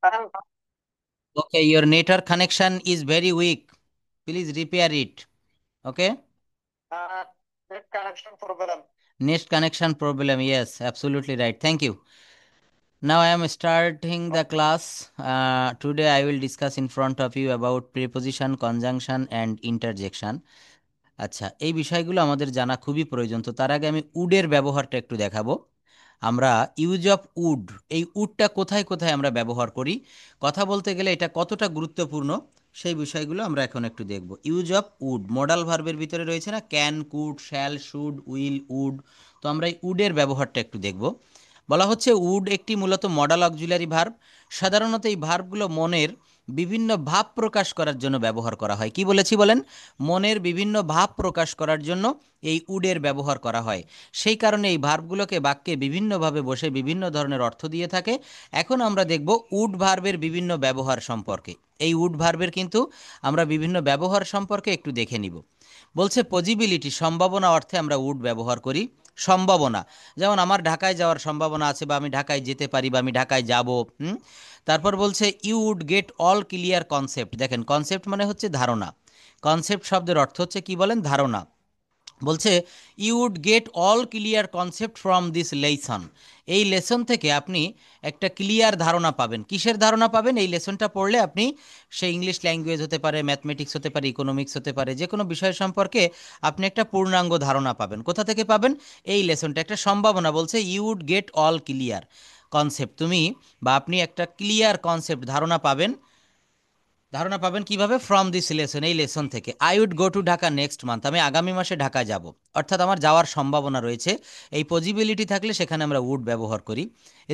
Um, Okay, your network connection is very weak. Please repair it. Okay. uh, Net connection problem. Next connection problem. Yes, absolutely right. Thank you. Now I am starting the Okay. class. Today I will discuss in front of you about preposition, conjunction and interjection. আচ্ছা, এই বিষয়গুলো আমাদের জানা খুবই প্রয়োজন। তো তার আগে আমি উডের ব্যবহারটা একটু দেখাবো। আমরা ইউজ অফ উড, এই উডটা কোথায় কোথায় আমরা ব্যবহার করি, কথা বলতে গেলে এটা কতটা গুরুত্বপূর্ণ, সেই বিষয়গুলো আমরা এখন একটু দেখব। ইউজ অফ উড মডাল ভার্বের ভিতরে রয়েছে না, can, could, shall, should, will, would. তো আমরা এই উডের ব্যবহারটা একটু দেখব। বলা হচ্ছে উড একটি মূলত মডাল অক্সিলারি ভার্ব। সাধারণত এই ভার্বগুলো মনের বিভিন্ন ভাব প্রকাশ করার জন্য ব্যবহার করা হয়। কি বলেছি বলেন? মনের বিভিন্ন ভাব প্রকাশ করার জন্য এই উডের ব্যবহার করা হয়। সেই কারণে এই ভার্বগুলোকে বাক্যে বিভিন্নভাবে বসে বিভিন্ন ধরনের অর্থ দিয়ে থাকে। এখন আমরা দেখব উড ভার্বের বিভিন্ন ব্যবহার সম্পর্কে। এই উড ভার্বের কিন্তু আমরা বিভিন্ন ব্যবহার সম্পর্কে একটু দেখে নিব। বলছে পজিবিলিটি, সম্ভাবনা অর্থে আমরা উড ব্যবহার করি। সম্ভাবনা, যেমন আমার ঢাকায় যাওয়ার সম্ভাবনা আছে, বা আমি ঢাকায় যেতে পারি, বা আমি ঢাকায় যাব। তারপর বলছে you would get all clear concept. দেখেন, কনসেপ্ট মানে হচ্ছে ধারণা। কনসেপ্ট শব্দের অর্থ হচ্ছে কি বলেন? ধারণা। বলছে you would get all clear concept from this lesson. এই লেসন থেকে আপনি একটা ক্লিয়ার ধারণা পাবেন। কিসের ধারণা পাবেন? এই লেসনটা পড়লে আপনি, সে ইংলিশ ল্যাঙ্গুয়েজ হতে পারে, ম্যাথমেটিক্স হতে পারে, ইকোনমিক্স হতে পারে, যে কোনো বিষয় সম্পর্কে আপনি একটা পূর্ণাঙ্গ ধারণা পাবেন। কোথা থেকে পাবেন? এই লেসনটা একটা সম্ভাবনা। বলছে you would get all clear concept, তুমি বা আপনি একটা ক্লিয়ার কনসেপ্ট, ধারণা পাবেন। ধারণা পাবেন কিভাবে? ফ্রম দিস লেসন, এই লেসন থেকে। I would go to Dhaka next month, আমি আগামী মাসে ঢাকা যাব। অর্থাৎ আমার যাওয়ার সম্ভাবনা রয়েছে। এই পজিবিলিটি থাকলে সেখানে আমরা উড ব্যবহার করি।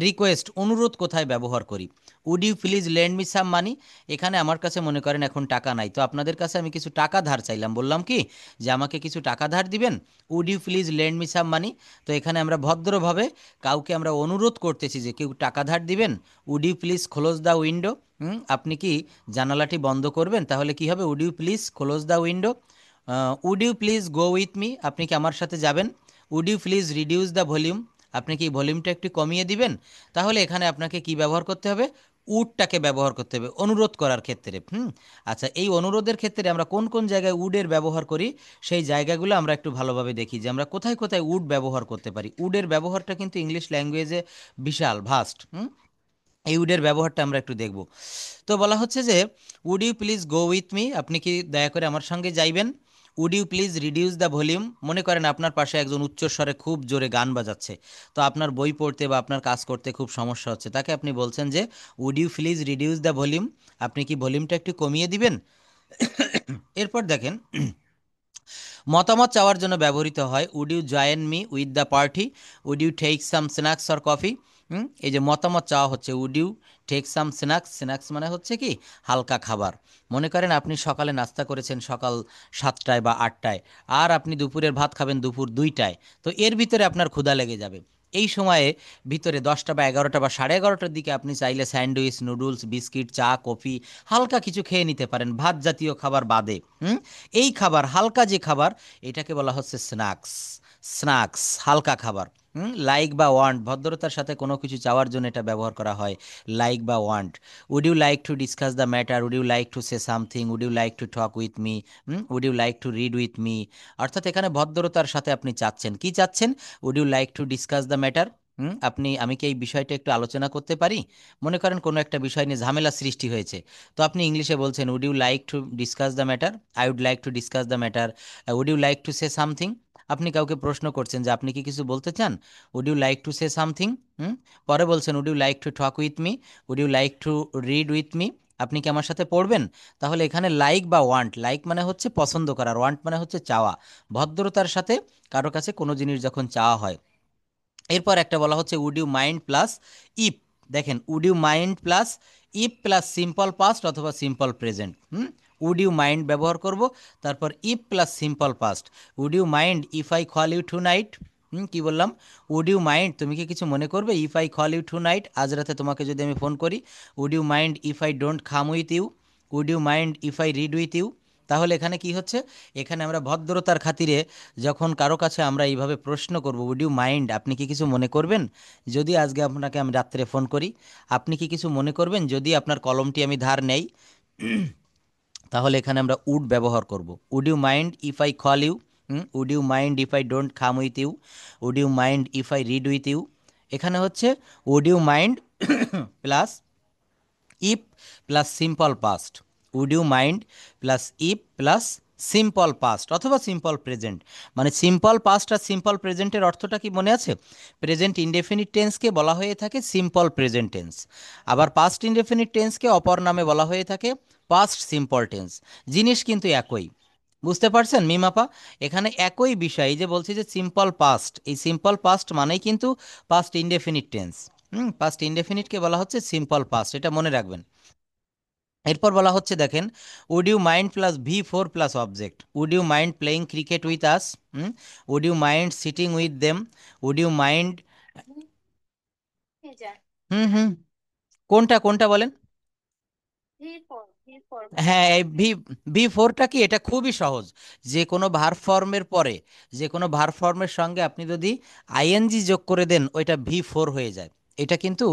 রিকোয়েস্ট, অনুরোধ, কোথায় ব্যবহার করি? Would you please lend me some money. এখানে আমার কাছে মনে করেন এখন টাকা নাই, তো আপনাদের কাছে আমি কিছু টাকা ধার চাইলাম, বললাম কি যে আমাকে কিছু টাকা ধার দিবেন, would you please lend me some money. তো এখানে আমরা ভদ্রভাবে কাউকে আমরা অনুরোধ করতেছি যে কেউ টাকা ধার দিবেন। Would you please close the window, আপনি কি জানালাটি বন্ধ করবেন? তাহলে কি হবে? Would you please close the window. Would you please go with me, আপনি কি আমার সাথে যাবেন? Would you please reduce the volume, আপনি কি ভলিউমটা একটু কমিয়ে দিবেন? তাহলে এখানে আপনাকে কি ব্যবহার করতে হবে? উডটাকে ব্যবহার করতে হবে অনুরোধ করার ক্ষেত্রে। আচ্ছা, এই অনুরোধের ক্ষেত্রে আমরা কোন কোন জায়গায় উডের ব্যবহার করি, সেই জায়গাগুলো আমরা একটু ভালোভাবে দেখি যে আমরা কোথায় কোথায় উড ব্যবহার করতে পারি। উডের ব্যবহারটা কিন্তু ইংলিশ ল্যাঙ্গুয়েজে বিশাল ভাস্ট। এই উডের ব্যবহারটা আমরা একটু দেখব। তো বলা হচ্ছে যে would you please go with me, আপনি কি দয়া করে আমার সঙ্গে যাইবেন? Would you please reduce the volume, মনে করেন আপনার পাশে একজন উচ্চস্বরে খুব জোরে গান বাজাচ্ছে, তো আপনার বই পড়তে বা আপনার কাজ করতে খুব সমস্যা হচ্ছে, তাকে আপনি বলছেন যে would you please reduce the volume, আপনি কি ভলিউমটা একটু কমিয়ে দিবেন? এরপর দেখেন, মতামত চাওয়ার জন্য ব্যবহৃত হয় would you join me with the party, would you take some snacks or coffee. এই যে মতামত চাওয়া হচ্ছে, would you take some snacks, snacks মানে হচ্ছে কি হালকা খাবার। মনে করেন আপনি সকালে নাস্তা করেছেন সকাল 7টায় বা 8টায়, আর আপনি দুপুরের ভাত খাবেন দুপুর 2টায়। তো এর ভিতরে আপনার ক্ষুধা লেগে যাবে। এই সময়ে ভিতরে 10টা বা 11টা বা 11:30টার দিকে আপনি চাইলে স্যান্ডউইচ, নুডলস, বিস্কিট, চা, কফি, হালকা কিছু খেয়ে নিতে পারেন, ভাত জাতীয় খাবার বাদে। এই খাবার, হালকা যে খাবার, এটাকে বলা হচ্ছে স্ন্যাক্স। স্ন্যাক্স, হালকা খাবার। লাইক বা ওয়ান্ট, ভদ্রতার সাথে কোনো কিছু চাওয়ার জন্য এটা ব্যবহার করা হয়, লাইক বা want. Would you like to discuss the matter, would you like to say something, would you like to talk with me, would you like to read with me. অর্থাৎ এখানে ভদ্রতার সাথে আপনি চাচ্ছেন, কি চাচ্ছেন? Would you like to discuss the matter, আমি কি এই বিষয়টা একটু আলোচনা করতে পারি? মনে করেন কোনো একটা বিষয় নিয়ে ঝামেলা সৃষ্টি হয়েছে, তো আপনি ইংলিশে বলছেন would you like to discuss the matter, I would like to discuss the matter. Would you like to say something, আপনি কাউকে প্রশ্ন করছেন যে আপনি কি কিছু বলতে চান, would you like to say something. পরে বলছেন would you like to talk with me, would you like to read with me, আপনি কি আমার সাথে পড়বেন? তাহলে এখানে লাইক বা ওয়ান্ট, লাইক মানে হচ্ছে পছন্দ করার, ওয়ান্ট মানে হচ্ছে চাওয়া। ভদ্রতার সাথে কারো কাছে কোনো জিনিস যখন চাওয়া হয়। এরপর একটা বলা হচ্ছে would you mind plus if. দেখেন, would you mind plus if plus simple past অথবা simple present. Would you mind ব্যবহার করব, তারপর if plus simple past. Would you mind if I call you tonight, কি বললাম? Would you mind, তুমি কি কিছু মনে করবে? If I call you tonight, আজ রাতে তোমাকে যদি আমি ফোন করি। Would you mind if I don't come with you, would you mind if I read with you. তাহলে এখানে কি হচ্ছে, এখানে আমরা ভদ্রতার খাতিরে যখন কারো কাছে আমরা এইভাবে প্রশ্ন করব, উড ইউ মাইন্ড, আপনি কি কিছু মনে করবেন যদি আজকে আপনাকে আমি রাত্রে ফোন করি, আপনি কি কিছু মনে করবেন যদি আপনার কলমটি আমি ধার নেই? তাহলে এখানে আমরা উড ব্যবহার করব। Would you mind if I call you, would you mind if I don't come with you, would you mind if I read with you. এখানে হচ্ছে would you mind plus if plus simple past, would you mind plus if plus simple past অথবা simple present. মানে simple past আর simple প্রেজেন্টের অর্থটা কি মনে আছে? প্রেজেন্ট ইনডেফিনিট টেন্সকে বলা হয়ে থাকে সিম্পল প্রেজেন্ট টেন্স, আবার পাস্ট ইনডেফিনিট টেন্সকে অপর নামে বলা হয়ে থাকে পাস্ট সিম্পল টেন্স। জিনিস কিন্তু একই, বুঝতে পারছেন মিমাপা? এখানে একই বিষয়, এই যে বলছি যে সিম্পল পাস্ট, এই সিম্পল পাস্ট মানেই কিন্তু পাস্ট ইনডেফিনিট টেন্স। পাস্ট ইনডেফিনিটকে বলা হচ্ছে সিম্পল পাস্ট, এটা মনে রাখবেন। এরপর বলা হচ্ছে দেখেন, would you mind plus V4 plus object, would you mind playing cricket with us, would you mind sitting with them, would you mind, hmm hmm, কোনটা কোনটা বলেন? হ্যাঁ, এই ভি ফোরটা কি, এটা খুবই সহজ। যে কোনো ভার্ব ফর্মের পরে, যে কোনো ভার্ব ফর্মের সঙ্গে আপনি যদি আইএনজি যোগ করে দেন ওইটা V4 হয়ে যায়। এটা কিন্তু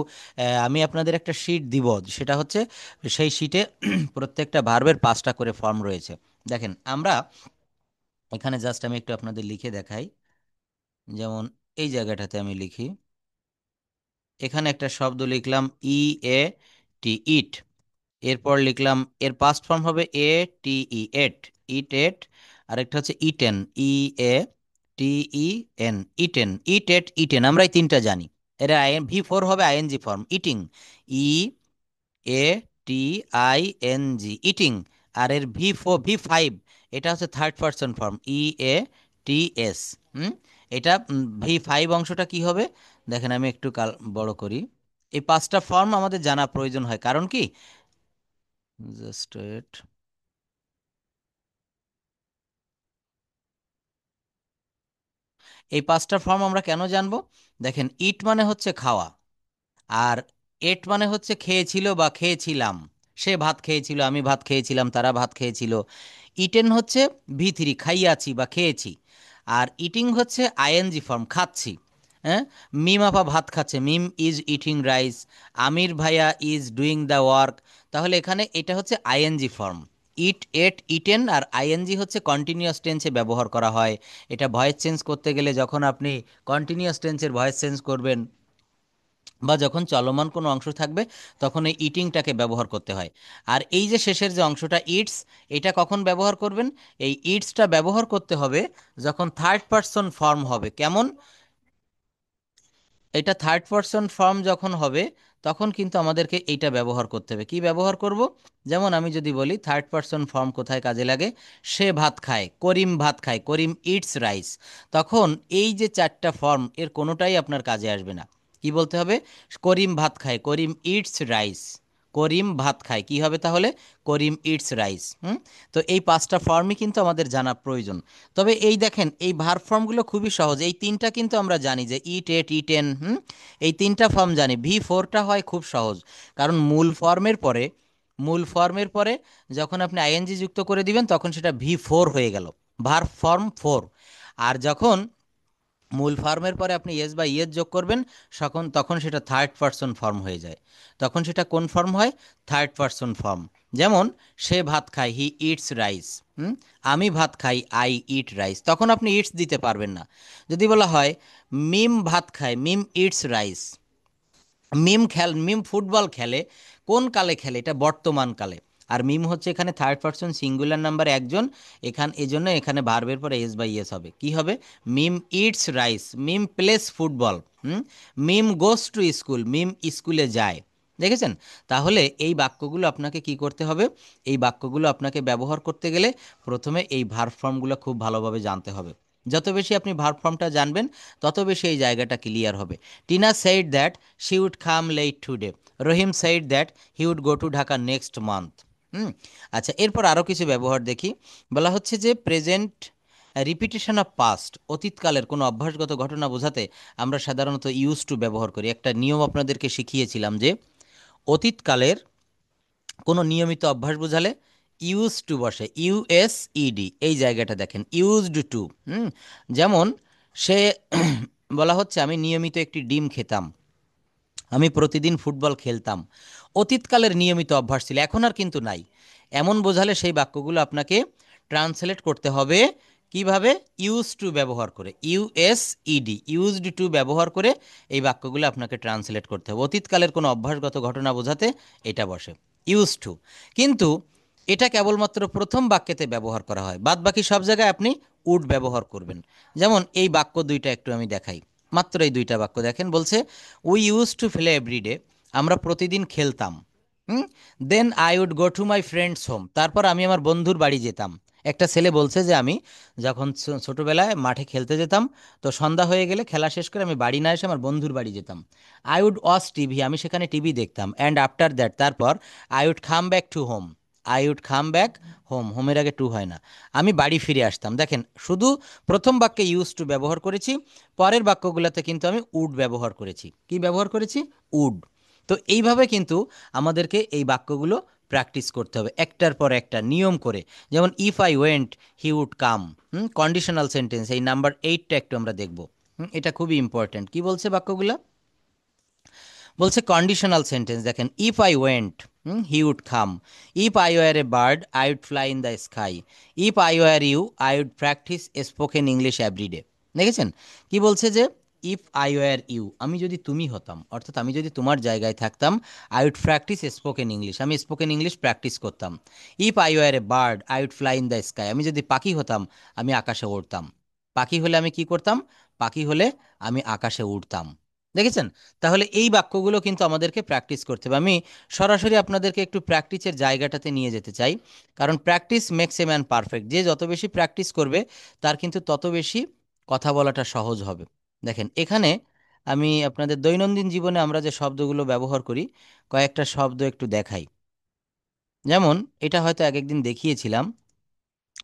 আমি আপনাদের একটা শিট দিব, সেটা হচ্ছে সেই শিটে প্রত্যেকটা ভার্বের 5টা করে ফর্ম রয়েছে। দেখেন আমরা এখানে জাস্ট আমি একটু আপনাদের লিখে দেখাই। যেমন এই জায়গাটাতে আমি লিখি, এখানে একটা শব্দ লিখলাম E A T, ইট। এরপর লিখলাম এর পাস্ট ফর্ম হবে A T E, ate, eat ate. আরেকটা হচ্ছে eaten, E A T E N, eaten, eat ate eaten, আমরা এই তিনটা জানি। এর V4 হবে ING form, eating, E A T I N G, eating. আর এর V5, এটা হচ্ছে third person form, E A T S। হুম, এটা V5 অংশটা কি হবে, দেখেন আমি একটু বড় করি। এই 5টা ফর্ম আমাদের জানা প্রয়োজন হয়, কারণ কি, জাস্ট ওয়েট, এই 5টা ফর্ম আমরা কেন জানবো? দেখেন, ইট মানে হচ্ছে খাওয়া, আর এট মানে হচ্ছে খেয়েছিল বা খেয়েছিলাম, সে ভাত খেয়েছিল, আমি ভাত খেয়েছিলাম, তারা ভাত খেয়েছিল। ইটেন হচ্ছে V3, খাইয়াছি বা খেয়েছি। আর ইটিং হচ্ছে আইএনজি ফর্ম, খাচ্ছি। হ্যাঁ, মিম আপা ভাত খাচ্ছে, মিম ইজ ইটিং রাইস, আমির ভাইয়া ইজ ডুইং দ্য ওয়ার্ক। তাহলে এখানে এটা হচ্ছে ING form, eat ate eaten, আর আইএনজি হচ্ছে কন্টিনিউয়াস টেন্সে ব্যবহার করা হয়। এটা ভয়েস চেঞ্জ করতে গেলে যখন আপনি কন্টিনিউয়াস টেন্সের ভয়েস চেঞ্জ করবেন বা যখন চলমান কোনো অংশ থাকবে তখন এই ইটিংটাকে ব্যবহার করতে হয়। আর এই যে শেষের যে অংশটা ইটস, এটা কখন ব্যবহার করবেন? এই ইটসটা ব্যবহার করতে হবে যখন থার্ড পারসন ফর্ম হবে। কেমন? এটা থার্ড পারসন ফর্ম যখন হবে তখন কিন্তু আমাদেরকে এইটা ব্যবহার করতে হবে। কি ব্যবহার করব? যেমন আমি যদি বলি থার্ড পারসন ফর্ম কোথায় কাজে লাগে, সে ভাত খায়, করিম ভাত খায়, করিম ইটস রাইস। তখন এই যে 4টা ফর্ম এর কোনোটাই আপনার কাজে আসবে না। কি বলতে হবে? করিম ভাত খায়, করিম ইটস রাইস। করিম ভাত খায়, কি হবে তাহলে? করিম ইটস রাইস। তো এই 5টা ফর্মই কিন্তু আমাদের জানা প্রয়োজন। তবে এই দেখেন, এই ভার্ব ফর্মগুলো খুবই সহজ, এই তিনটা কিন্তু আমরা জানি যে ইট এট ইটেন, এই তিনটা ফর্ম জানি। V4টা হয় খুব সহজ, কারণ মূল ফর্মের পরে যখন আপনি আইএনজি যুক্ত করে দিবেন তখন সেটা V4 হয়ে গেল, ভার্ব ফর্ম 4। আর যখন মূল ফর্মের পরে আপনি এস বা ইয়েস যোগ করবেন তখন সেটা থার্ড পারসন ফর্ম হয়ে যায়। তখন সেটা কোন ফর্ম হয়? Third person form. যেমন সে ভাত খায়, হি ইটস রাইস। আমি ভাত খাই, আই ইট রাইস। তখন আপনি ইটস দিতে পারবেন না। যদি বলা হয় মিম ভাত খায়, মিম ইটস রাইস। মিম ফুটবল খেলে, কোন কালে খেলে? এটা বর্তমান কালে। আর মিম হচ্ছে এখানে থার্ড পারসন সিঙ্গুলার নাম্বার একজন, এজন্য এখানে ভার্বের পরে এস বাই এস হবে। কি হবে? Mim eats rice, Mim plays football, Mim goes to school, Mim স্কুলে যায়। দেখেছেন? তাহলে এই বাক্যগুলো আপনাকে কি করতে হবে? এই বাক্যগুলো আপনাকে ব্যবহার করতে গেলে প্রথমে এই ভার্ব ফর্মগুলো খুব ভালোভাবে জানতে হবে। যত বেশি আপনি ভার্ব ফর্মটা জানবেন তত বেশি এই জায়গাটা ক্লিয়ার হবে। Tina said that she would come late today. Rahim said that he would go to Dhaka next month. আচ্ছা, এরপর আরও কিছু ব্যবহার দেখি। বলা হচ্ছে যে প্রেজেন্ট রিপিটেশন অফ পাস্ট, অতীতকালের কোনো অভ্যাসগত ঘটনা বোঝাতে আমরা সাধারণত ইউজ টু ব্যবহার করি। একটা নিয়ম আপনাদেরকে শিখিয়েছিলাম যে অতীতকালের কোনো নিয়মিত অভ্যাস বোঝালে ইউজ টু বসে, ইউএসইডি, এই জায়গাটা দেখেন ইউজড টু। যেমন সে বলা হচ্ছে আমি নিয়মিত একটি ডিম খেতাম, আমি প্রতিদিন ফুটবল খেলতাম। অতীতকালের নিয়মিত অভ্যাস ছিল, এখন আর কিন্তু নাই। এমন বোঝালে সেই বাক্যগুলো আপনাকে ট্রান্সলেট করতে হবে কিভাবে? ইউজ টু ব্যবহার করে, ইউএসইডি, ইউজড টু ব্যবহার করে এই বাক্যগুলো আপনাকে ট্রান্সলেট করতে হবে। অতীতকালের কোনো অভ্যাসগত ঘটনা বোঝাতে এটা বসে ইউজ টু। কিন্তু এটা কেবলমাত্র প্রথম বাক্যেতে ব্যবহার করা হয়, বাদ বাকি সব জায়গায় আপনি উড ব্যবহার করবেন। যেমন এই বাক্য দুইটা একটু আমি দেখাই, মাত্র এই দুইটা বাক্য দেখেন। বলছে we use to play everyday, আমরা প্রতিদিন খেলতাম। Then I would go to my friends home, তারপর আমি আমার বন্ধুর বাড়ি যেতাম। একটা ছেলে বলছে যে আমি যখন ছোটবেলায় মাঠে খেলতে যেতাম, তো সন্ধ্যা হয়ে গেলে খেলা শেষ করে আমি বাড়ি না এসে আমার বন্ধুর বাড়ি যেতাম। আই উড ওয়াচ টিভি, আমি সেখানে টিভি দেখতাম। অ্যান্ড আফটার দ্যাট, তারপর I would come back to home, I would come back home, হোমের আগে টু হয় না, আমি বাড়ি ফিরে আসতাম। দেখেন শুধু প্রথম বাক্যে ইউজ টু ব্যবহার করেছি, পরের বাক্যগুলোতে কিন্তু আমি উড ব্যবহার করেছি। কি ব্যবহার করেছি? উড। তো এইভাবে কিন্তু আমাদেরকে এই বাক্যগুলো প্র্যাকটিস করতে হবে একটার পর একটা নিয়ম করে। যেমন if I went he would come, conditional sentence, এই নাম্বার 8টা একটু আমরা দেখব। এটা খুবই ইম্পর্ট্যান্ট। কি বলছে বাক্যগুলো? বলছে কন্ডিশনাল সেন্টেন্স, দেখেন if I went, he would come. If I were a bird I would fly in the sky. If I were you I would practise spoken English everyday. দেখেছেন কি বলছে? যে ইফ আই ওয়ার ইউ, আমি যদি তুমি হতাম, অর্থাৎ আমি যদি তোমার জায়গায় থাকতাম, I would practise spoken English, আমি স্পোকেন ইংলিশ প্র্যাকটিস করতাম। If I were a bird I would fly in the sky, আমি যদি পাখি হতাম আমি আকাশে উড়তাম। পাখি হলে আমি কি করতাম? পাখি হলে আমি আকাশে উড়তাম। দেখেছেন? তাহলে এই বাক্যগুলো কিন্তু আমাদেরকে প্র্যাকটিস করতে হবে। আমি সরাসরি আপনাদেরকে একটু প্র্যাকটিসের জায়গাটাতে নিয়ে যেতে চাই, কারণ practice makes a man perfect. যে যত বেশি প্র্যাকটিস করবে তার কিন্তু তত বেশি কথা বলাটা সহজ হবে। দেখেন এখানে আমি আপনাদের দৈনন্দিন জীবনে আমরা যে শব্দগুলো ব্যবহার করি, কয়েকটা শব্দ একটু দেখাই। যেমন এটা হয়তো এক একদিন দেখিয়েছিলাম।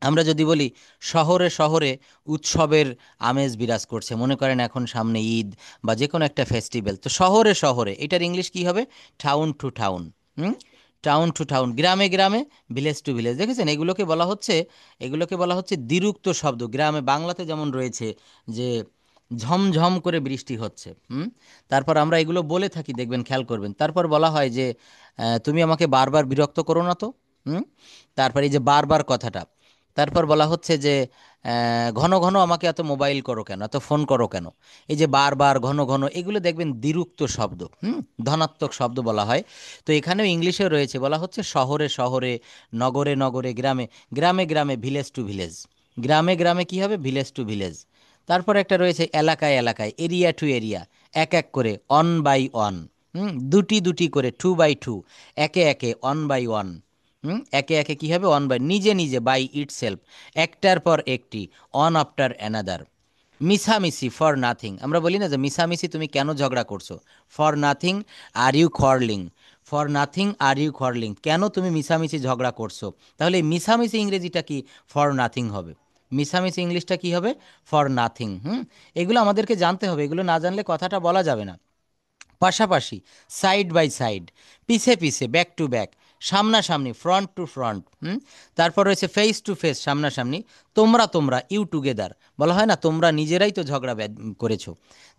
আমরা যদি বলি শহরে শহরে উৎসবের আমেজ বিরাজ করছে, মনে করেন এখন সামনে ঈদ বা যে কোনো একটা ফেস্টিভ্যাল, তো শহরে শহরে এটার ইংলিশ কি হবে? Town to town. Hmm town to town, গ্রামে গ্রামে, ভিলেজ টু ভিলেজ। দেখেছেন এগুলোকে বলা হচ্ছে দ্বিরুক্ত শব্দ। গ্রামে বাংলাতে যেমন রয়েছে যে ঝমঝম করে বৃষ্টি হচ্ছে, তারপর আমরা এগুলো বলে থাকি, দেখবেন খেয়াল করবেন। তারপর বলা হয় যে তুমি আমাকে বারবার বিরক্ত করো না তো। হুম তারপর এই যে বারবার কথাটা, তারপর বলা হচ্ছে যে ঘন ঘন আমাকে এত মোবাইল করো কেন, এত ফোন করো কেন। এই যে বারবার, ঘন ঘন, এগুলো দেখবেন দ্বিরুক্ত শব্দ, ধনাত্মক শব্দ বলা হয়। তো এখানেও ইংলিশে রয়েছে, বলা হচ্ছে শহরে শহরে, নগরে নগরে, গ্রামে গ্রামে, গ্রামে ভিলেজ টু ভিলেজ। গ্রামে গ্রামে কি হবে? Village to village. তারপর একটা রয়েছে এলাকায় এলাকায়, এরিয়া টু এরিয়া, এক এক করে, অন বাই অন, দুটি দুটি করে, টু বাই টু, একে একে, অন বাই ওয়ান। একে একে কি হবে? অন বাই, নিজে নিজে, বাই ইটসেলফ, একটার পর একটি, অন আফটার অ্যানাদার। মিছামিছি, ফর নাথিং, আমরা বলি না যে মিছামিছি তুমি কেন ঝগড়া করছো? For nothing are you quarreling, for nothing are you quarreling, কেন তুমি মিছামিছি ঝগড়া করছো? তাহলে এই মিছামিছি ইংরেজিটা কি? ফর নাথিং হবে। মিছামিছি ইংলিশটা কি হবে? For nothing. এগুলো আমাদেরকে জানতে হবে, এগুলো না জানলে কথাটা বলা যাবে না। পাশাপাশি, সাইড বাই সাইড, পিছে পিছে, ব্যাক টু ব্যাক, সামনাসামনি, ফ্রন্ট টু ফ্রন্ট। তারপর রয়েছে ফেস টু ফেস, সামনাসামনি। তোমরা তোমরা, ইউ টুগেদার, বলা হয় না তোমরা নিজেরাই তো ঝগড়া করেছো।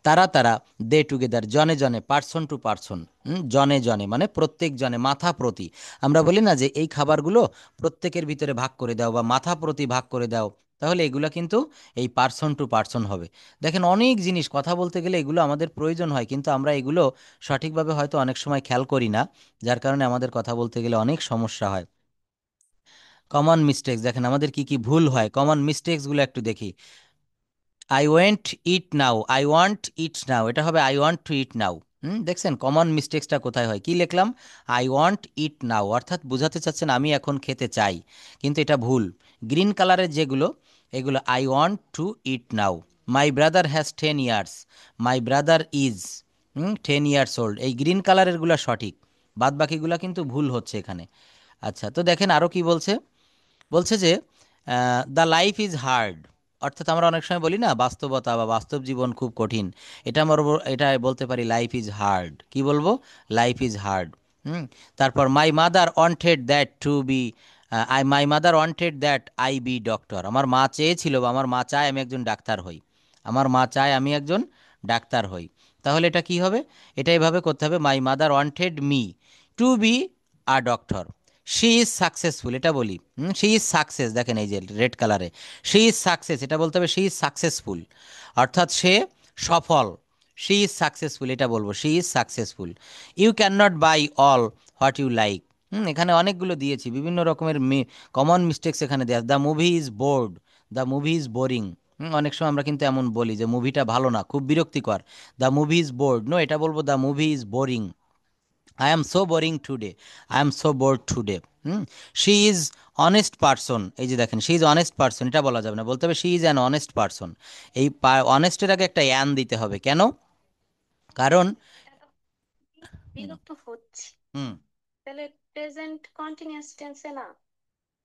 তারা তারা, দে টুগেদার, জনে জনে, পার্সন টু পার্সন, জনে জনে মানে প্রত্যেক জনে, মাথা প্রতি। আমরা বলি না যে এই খাবারগুলো প্রত্যেকের ভিতরে ভাগ করে দাও বা মাথা প্রতি ভাগ করে দাও, তাহলে এগুলো কিন্তু এই পার্সন টু পার্সন হবে। দেখেন অনেক জিনিস কথা বলতে গেলে এগুলো আমাদের প্রয়োজন হয়, কিন্তু আমরা এগুলো সঠিকভাবে হয়তো অনেক সময় খেয়াল করি না, যার কারণে আমাদের কথা বলতে গেলে অনেক সমস্যা হয়। কমন মিস্টেক্স, দেখেন আমাদের কি কি ভুল হয়, কমন মিস্টেক্সগুলো একটু দেখি। I went eat now, I want eat now, এটা হবে I want to eat now. দেখছেন কমন মিস্টেক্সটা কোথায় হয়? কি লিখলাম? আই ওয়ান্ট ইট নাও, অর্থাৎ বোঝাতে চাচ্ছেন আমি এখন খেতে চাই, কিন্তু এটা ভুল। গ্রিন কালারের যেগুলো, এগুলো I want to eat now. My brother has 10 years, my brother is 10 years old, এই গ্রিন কালারেরগুলো সঠিক, বাদ বাকিগুলো কিন্তু ভুল হচ্ছে এখানে। আচ্ছা, তো দেখেন আরও কি বলছে। বলছে যে দ্য লাইফ ইজ হার্ড, অর্থাৎ আমরা অনেক সময় বলি না বাস্তবতা বা বাস্তব জীবন খুব কঠিন, এটা বলতে পারি লাইফ ইজ হার্ড। কি বলবো? Life is hard. হুম তারপর my mother wanted that to be my mother wanted that I be doctor, আমার মা চেয়েছিল বা আমার মা চায় আমি একজন ডাক্তার হই, আমার মা চায় আমি একজন ডাক্তার হই। তাহলে এটা কি হবে? এটা এভাবে করতে হবে, মাই mother wanted me two be a doctor, she is successful, এটা বলি শি ইজ সাকসেস, দেখেন এই যে রেড কালারে শি ইজ সাকসেস, এটা বলতে হবে শি ইজ সাকসেসফুল, অর্থাৎ সে সফল, শি ইজ সাকসেসফুল এটা বলবো, she is successful. You can not buy all what you like, এখানে অনেকগুলো দিয়েছি, বিভিন্ন রকমের কমন মিস্টেক্স এখানে দেওয়া, the movie is bored, the movie is boring. অনেক সময় আমরা কিন্তু এমন বলি যে মুভিটা ভালো না, খুব বিরক্তিকর, the movie is bored, no এটা বলবো the movie is boring, I am so boring today, I am so bored today. She is honest person, এই যে দেখেন শি ইজ অনেস্ট পারসন, এটা বলা যাবে না, বলতে হবে she is an honest person. এই অনেস্টের আগে একটা অ্যান দিতে হবে, কেন? কারণ এটা তো বিলুপ্ত হচ্ছে, হুম তাহলে প্রেজেন্ট কন্টিনিউয়াস টেন্সে না?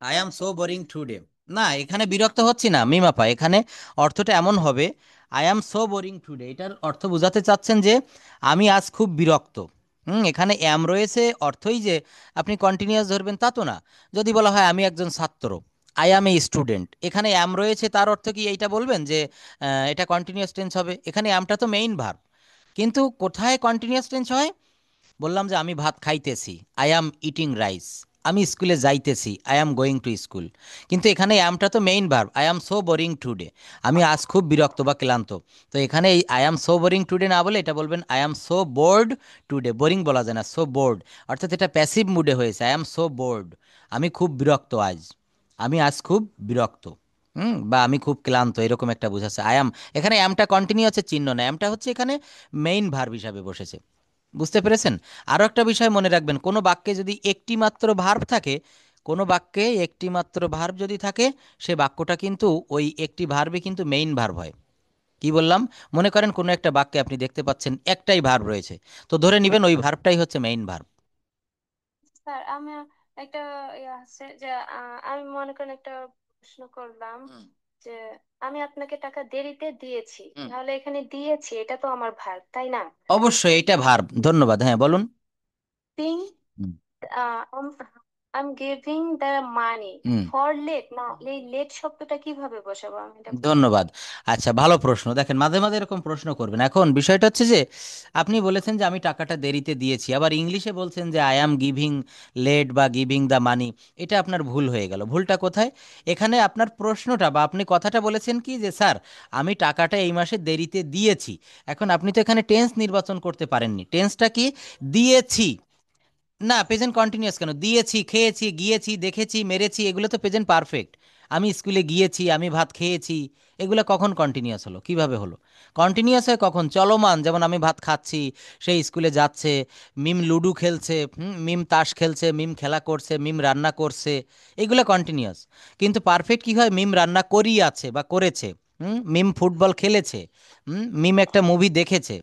I am so boring today, না এখানে বিরক্ত হচ্ছি না মিমাপা, এখানে অর্থটা এমন হবে I am so boring today, এটার অর্থ বোঝাতে চাচ্ছেন যে আমি আজ খুব বিরক্ত। এখানে অ্যাম রয়েছে, অর্থই যে আপনি কন্টিনিউয়াস ধরবেন তা তো না। যদি বলা হয় আমি একজন ছাত্র, আই অ্যাম এ স্টুডেন্ট, এখানে অ্যাম রয়েছে, তার অর্থ কি এইটা বলবেন যে এটা কন্টিনিউয়াস টেন্স হবে? এখানে অ্যামটা তো মেইন ভার্ব, কিন্তু কোথায় কন্টিনিউয়াস টেন্স হয়? বললাম যে আমি ভাত খাইতেছি, আই অ্যাম ইটিং রাইস, আমি স্কুলে যাইতেছি, I am going to school, কিন্তু এখানে অ্যামটা তো main verb, I am so boring today, আমি আজ খুব বিরক্ত বা ক্লান্ত। তো এখানে এই I am so boring today না বলে এটা বলবেন I am so bored today, boring বলা যায় না, সো বোর্ড, অর্থাৎ এটা প্যাসিভ মুডে হয়েছে, আই অ্যাম সো বোর্ড, আমি খুব বিরক্ত আজ, আমি আজ খুব বিরক্ত, বা আমি খুব ক্লান্ত, এরকম একটা বোঝাচ্ছে আই অ্যাম। এখানে অ্যামটা কন্টিনিউয়াসের চিহ্ন না, অ্যামটা হচ্ছে এখানে মেইন ভার্ব হিসাবে বসেছে। বুঝতে পেরেছেন? আরও একটা বিষয় মনে রাখবেন, কোনো বাক্যে যদি একটি মাত্র ভার্ব থাকে, কোনো বাক্যে একটি মাত্র ভার্ব যদি থাকে, সে বাক্যটা কিন্তু ওই একটি ভার্বই কিন্তু মেইন ভার্ব হয়। কি বললাম? মনে করেন কোনো একটা বাক্যে আপনি দেখতে পাচ্ছেন একটাই ভার্ব রয়েছে, তো ধরে নেবেন ওই ভার্বটাই হচ্ছে মেইন ভার্ব। স্যার আমি একটা ইয়ে আছে যে আমি মনে করেন একটা প্রশ্ন করলাম হুম যে আমি আপনাকে টাকা দেরিতে দিয়েছি, হুম তাহলে এখানে দিয়েছি এটা তো আমার ভার, তাই না? অবশ্যই এটা ভার্ব, ধন্যবাদ, হ্যাঁ বলুন। Giving, hmm um giving the money hmm for late, না এই লেট শব্দটা কিভাবে বসাবো আমি এটা বুঝি। ধন্যবাদ। আচ্ছা, ভালো প্রশ্ন, দেখেন মাঝে মাঝে এরকম প্রশ্ন করবেন। এখন বিষয়টা হচ্ছে যে আপনি বলেছেন যে আমি টাকাটা দেরিতে দিয়েছি, আবার ইংলিশে বলছেন যে আই অ্যাম গিভিং লেট বা গিভিং দ্য মানি, এটা আপনার ভুল হয়ে গেল। ভুলটা কোথায়? এখানে আপনার প্রশ্নটা বা আপনি কথাটা বলেছেন কি যে স্যার আমি টাকাটা এই মাসে দেরিতে দিয়েছি, এখন আপনি তো এখানে টেন্স নির্বাচন করতে পারেননি, টেন্সটা কি? দিয়েছি, না প্রেজেন্ট কন্টিনিউয়াস কেন? দিয়েছি, খেয়েছি, গিয়েছি, দেখেছি, মেরেছি, এগুলো তো প্রেজেন্ট পারফেক্ট। আমি স্কুলে গিয়েছি, আমি ভাত খেয়েছি, এগুলো কখন কন্টিনিউয়াস হলো? কিভাবে হলো? কন্টিনিউয়াস হয় কখন? চলমান, যেমন আমি ভাত খাচ্ছি, সেই স্কুলে যাচ্ছে, মিম লুডো খেলছে, মিম তাস খেলছে, মিম খেলা করছে, মিম রান্না করছে, এগুলো কন্টিনিউয়াস। কিন্তু পারফেক্ট কি হয়? মিম রান্না করিয়াছে বা করেছে, মিম ফুটবল খেলেছে, মিম একটা মুভি দেখেছে।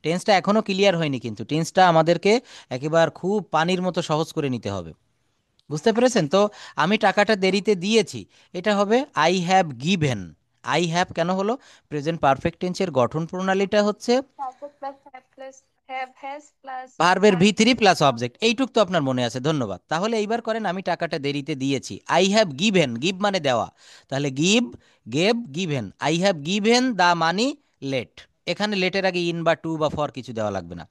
টেন্সটা এখনও ক্লিয়ার হয়নি, কিন্তু টেন্সটা আমাদেরকে একেবারে খুব পানির মতো সহজ করে নিতে হবে। বুঝতে পেরেছেন তো? আমি টাকাটা দেরিতে দিয়েছি, এটা হবে I have given. I have কেন হলো? প্রেজেন্ট পারফেক্ট টেন্সের গঠন প্রণালীটা হচ্ছে subject plus have plus have has plus ভার্বের V verb three plus plus object, subject. এইটুক তো আপনার মনে আছে, ধন্যবাদ। তাহলে এইবার করেন আমি টাকাটা দেরিতে দিয়েছি, আই হ্যাভ গিভেন, গিভ মানে দেওয়া, তাহলে give, gave, given, I have given the money late, এখানে লেটের আগে ইন বা টু বা ফর কিছু দেওয়া লাগবে না,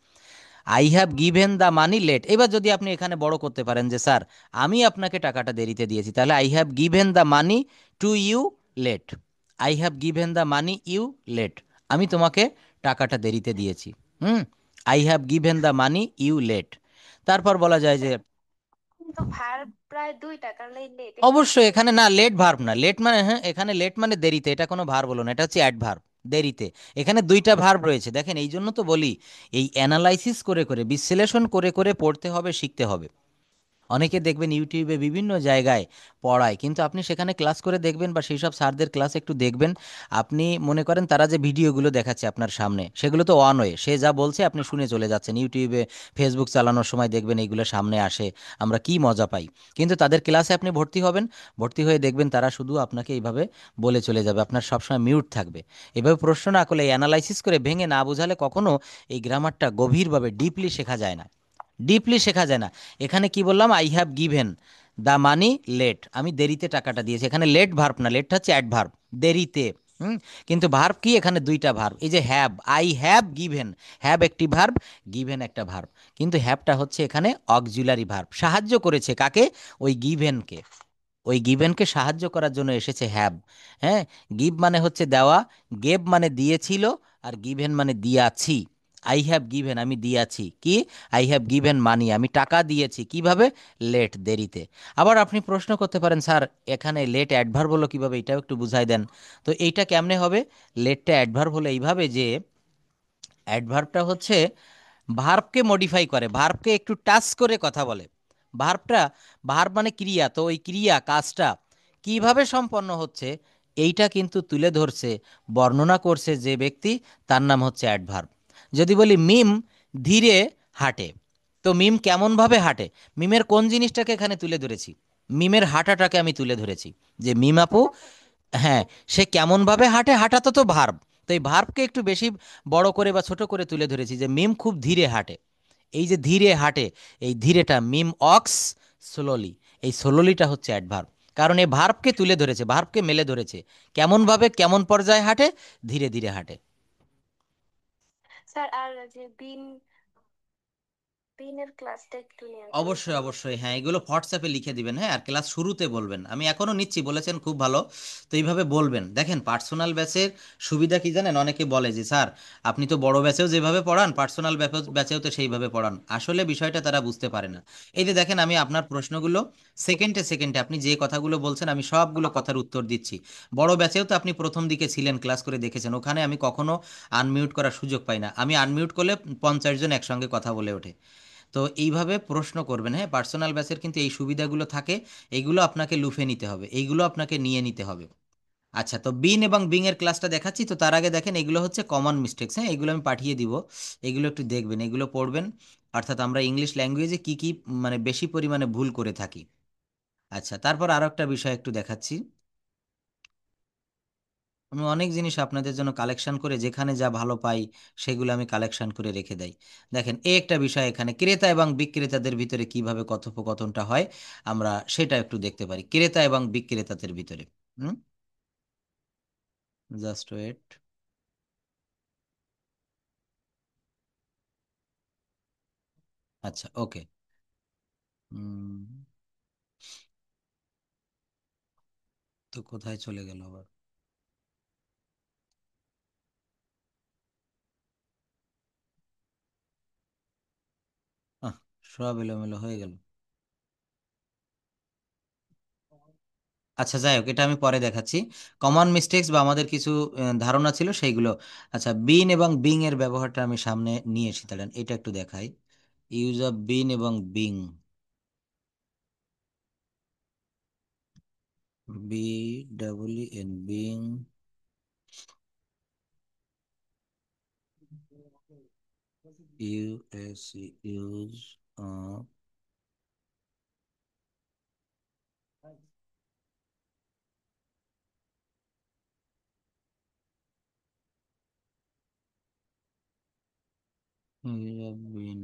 I have given the money late. এবার যদি আপনি এখানে বড় করতে পারেন যে স্যার আমি আপনাকে টাকাটা দেরিতে দিয়েছি, তাহলে I have given the money to you late, I have given the money you late, আমি তোমাকে টাকাটা দেরিতে দিয়েছি। Hmm I have given the money you late. তারপর বলা যায় যে কিন্তু ভার্ব প্রায় দুইটা, কারণ এই লেট এখানে অবশ্যই লেট এখানে না, লেট ভার্ব না, লেট মানে হ্যাঁ এখানে লেট মানে দেরিতে, এটা কোনো ভার্ব হলো না, এটা হচ্ছে অ্যাডভার্ব, দেরিতে। এখানে দুইটা ভার্ব রয়েছে, দেখেন এই জন্য তো বলি এই অ্যানালাইসিস করে করে বিশ্লেষণ করে করে পড়তে হবে, শিখতে হবে। অনেকে দেখবেন ইউটিউবে বিভিন্ন জায়গায় পড়ায়, কিন্তু আপনি সেখানে ক্লাস করে দেখবেন বা সেই সব স্যারদের ক্লাস একটু দেখবেন, আপনি মনে করেন তারা যে ভিডিওগুলো দেখাচ্ছে আপনার সামনে, সেগুলো তো ওয়ান ওয়ে, সে যা বলছে আপনি শুনে চলে যাচ্ছেন। ইউটিউবে ফেসবুক চালানোর সময় দেখবেন এইগুলো সামনে আসে, আমরা কি মজা পাই। কিন্তু তাদের ক্লাসে আপনি ভর্তি হবেন, ভর্তি হয়ে দেখবেন তারা শুধু আপনাকে এইভাবে বলে চলে যাবে, আপনার সবসময় মিউট থাকবে। এভাবে প্রশ্ন না করলে, অ্যানালাইসিস করে ভেঙে না বোঝালে কখনো এই গ্রামারটা গভীরভাবে ডিপলি শেখা যায় না, ডিপলি শেখা যায় না। এখানে কি বললাম? I have given, the money late, আমি দেরিতে টাকাটা দিয়েছি। এখানে লেট ভার্ব না, লেট হচ্ছে অ্যাডভার্ব, দেরিতে। হুম। কিন্তু ভার্ব কি, এখানে দুইটা ভার্ব, এই যে have, I have given, have একটি ভার্ব, গিভেন একটা ভার্ব, কিন্তু হ্যাভটা হচ্ছে এখানে অক্সিলারি ভার্ব, সাহায্য করেছে কাকে, ওই গিভেনকে, ওই গিভেনকে সাহায্য করার জন্য এসেছে হ্যাভ। হ্যাঁ, গিভ মানে হচ্ছে দেওয়া, গেভ মানে দিয়েছিল, আর গিভেন মানে দিয়াছি। আই হ্যাভ গিভেন, আমি দিয়াছি কি, আই হ্যাভ গিভেন মানি, আমি টাকা দিয়েছি কিভাবে, লেট, দেরিতে। আবার আপনি প্রশ্ন করতে পারেন, স্যার এখানে লেট অ্যাডভার্ব হলো কিভাবে, এটাও একটু বুঝাই দেন। তো এইটা কেমনে হবে, লেটটা অ্যাডভার্ব হলো এইভাবে যে অ্যাডভার্বটা হচ্ছে ভার্বকে মডিফাই করে, ভার্বকে একটু টাচ করে কথা বলে। ভার্বটা, ভার্ব মানে ক্রিয়া, তো ওই ক্রিয়া কাজটা কিভাবে সম্পন্ন হচ্ছে এইটা কিন্তু তুলে ধরছে, বর্ণনা করছে যে ব্যক্তি, তার নাম হচ্ছে অ্যাডভার্ব। যদি বলি মিম ধীরে হাঁটে, তো মিম কেমনভাবে হাঁটে, মিমের কোন জিনিসটাকে এখানে তুলে ধরেছি, মিমের হাঁটাটাকে আমি তুলে ধরেছি, যে মিম আপু, হ্যাঁ, সে কেমনভাবে হাঁটে, হাঁটা তো তো ভার্ব, তো এই ভার্বকে একটু বেশি বড় করে বা ছোট করে তুলে ধরেছি, যে মিম খুব ধীরে হাঁটে। এই যে ধীরে হাঁটে, এই ধীরেটা মিম অক্স স্লোলি, এই স্লোলিটা হচ্ছে অ্যাডভার্ব, কারণ এই ভার্বকে তুলে ধরেছে, ভার্বকে মেলে ধরেছে, কেমনভাবে, কেমন পর্যায়ে হাঁটে, ধীরে ধীরে হাঁটে। স্যার আর যে বিনের ক্লাসটা একটু নেওয়ার জন্য অবশ্যই অবশ্যই, হ্যাঁ, এগুলো হোয়াটসঅ্যাপে লিখে দিবেন, হ্যাঁ, আর ক্লাস শুরুতে বলবেন, আমি এখনও নিচ্ছি বলেছেন, খুব ভালো। তো এইভাবে বলবেন। দেখেন পার্সোনাল ব্যাচের সুবিধা কি জানেন, অনেকে বলে যে স্যার আপনি তো বড় ব্যাচেও যেভাবে পড়ান, পার্সোনাল ব্যাচেও তো সেইভাবে পড়ান, আসলে বিষয়টা তারা বুঝতে পারে না। এই যে দেখেন, আমি আপনার প্রশ্নগুলো সেকেন্ডে সেকেন্ডে আপনি যে কথাগুলো বলছেন আমি সবগুলো কথার উত্তর দিচ্ছি। বড় ব্যাচেও তো আপনি প্রথম দিকে ছিলেন, ক্লাস করে দেখেছেন, ওখানে আমি কখনো আনমিউট করার সুযোগ পাই না, আমি আনমিউট করলে 50 জন একসঙ্গে কথা বলে ওঠে। তো এইভাবে প্রশ্ন করবেন, হ্যাঁ, পার্সোনাল ব্যাচের কিন্তু এই সুবিধাগুলো থাকে, এইগুলো আপনাকে লুফে নিতে হবে, এইগুলো আপনাকে নিয়ে নিতে হবে। আচ্ছা, তো বিন এবং বিং এর ক্লাসটা দেখাচ্ছি, তো তার আগে দেখেন এগুলো হচ্ছে কমন মিস্টেক্স, হ্যাঁ, এগুলো আমি পাঠিয়ে দিব, এগুলো একটু দেখবেন, এগুলো পড়বেন, অর্থাৎ আমরা ইংলিশ ল্যাঙ্গুয়েজে কি কি মানে বেশি পরিমাণে ভুল করে থাকি। আচ্ছা, তারপর আরো একটা বিষয় একটু দেখাচ্ছি, আমি অনেক জিনিস আপনাদের জন্য কালেকশন করে, যেখানে যা ভালো পাই সেগুলো আমি কালেকশন করে রেখে দেই। দেখেন এই একটা বিষয়, এখানে ক্রেতা এবং বিক্রেতাদের ভিতরে কিভাবে কথোপকথনটা হয় আমরা সেটা একটু দেখতে পারি, ক্রেতা এবং বিক্রেতাদের ভিতরে। হুম, জাস্ট ওয়েট। আচ্ছা, ওকে। তো কোথায় চলে গেল আবার, আহ, সব এলোমেলো হয়ে গেল। আচ্ছা, যাই হোক, এটা আমি পরে দেখাচ্ছি। কমন মিস্টেক্স বা আমাদের কিছু ধারণা ছিল সেইগুলো। আচ্ছা, বিন এবং বিং এর ব্যবহারটা আমি সামনে নিয়ে এসেছি, দাঁড়ান এটা একটু দেখাই। ইউজ অফ বিন এবং being, B double N, being, US, use of use of been,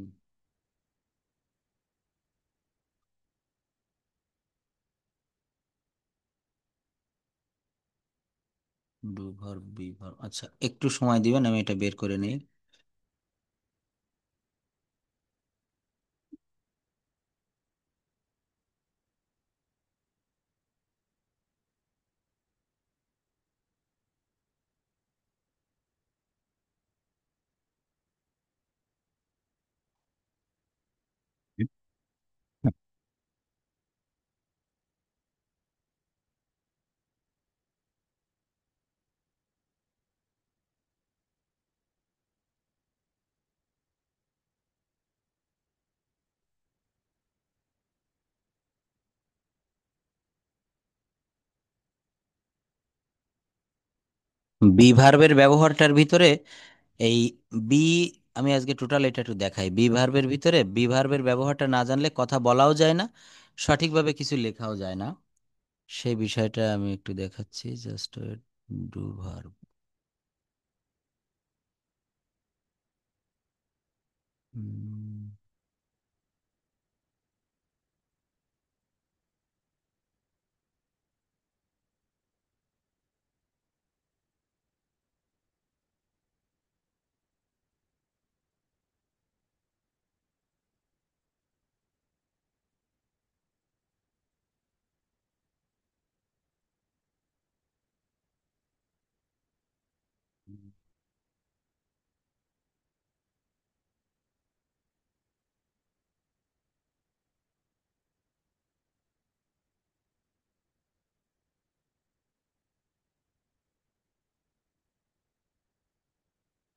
do verb, be verb. আচ্ছা, একটু সময় দিবেন, আমি এটা বের করে নিই। বি ভার্বের ব্যবহারটার ভিতরে এই বি, আমি আজকে টোটাল এটা একটু দেখাই, বি ভার্বের ভিতরে বি ভার্বের ব্যবহারটা না জানলে কথা বলাও যায় না, সঠিকভাবে কিছু লেখাও যায় না, সেই বিষয়টা আমি একটু দেখাচ্ছি, জাস্ট ডু ভার্ব।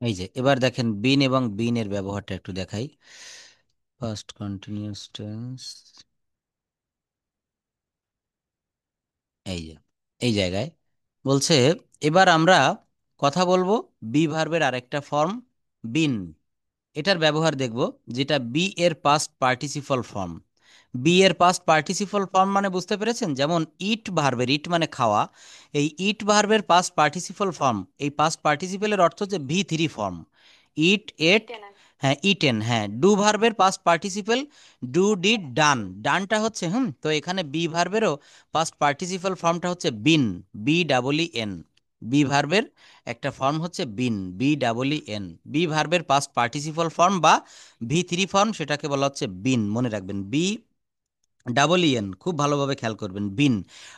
এই যে এবার দেখেন বিন এবং বিন এর ব্যবহারটা একটু দেখাই। ফার্স্ট কন্টিনিউয়াস টেন্স, এই যে এই জায়গায় বলছে এবার আমরা কথা বলবো বি ভার্বের আরেকটা ফর্ম বিন, এটার ব্যবহার দেখব, যেটা বি এর পাস্ট পার্টিসিপল ফর্ম। বি এর পাস্ট পার্টিসিপল ফর্ম মানে বুঝতে পেরেছেন, যেমন ইট ভার্বের, ইট মানে খাওয়া, এই ইট ভার্বের পাস্ট পার্টিসিপল ফর্ম, এই পাস্ট পার্টিসিপলের অর্থ হচ্ছে V three form, eat ate, eaten. হ্যাঁ ইটেন, হ্যাঁ ডু ভার্বের past participle do did done, ডানটা হচ্ছে তো এখানে বি ভার্বেরও পাস্ট পার্টিসিপল ফর্মটা হচ্ছে been, B double E N, be ভার্বের একটা ফর্ম হচ্ছে been, B double E N, be ভার্বের পাস্ট পার্টিসিপল ফর্ম বা ভি থ্রি ফর্ম, সেটাকে বলা হচ্ছে বিন, মনে রাখবেন বি ডাবল ইএন, খুব ভালোভাবে খেয়াল করবেন বিন।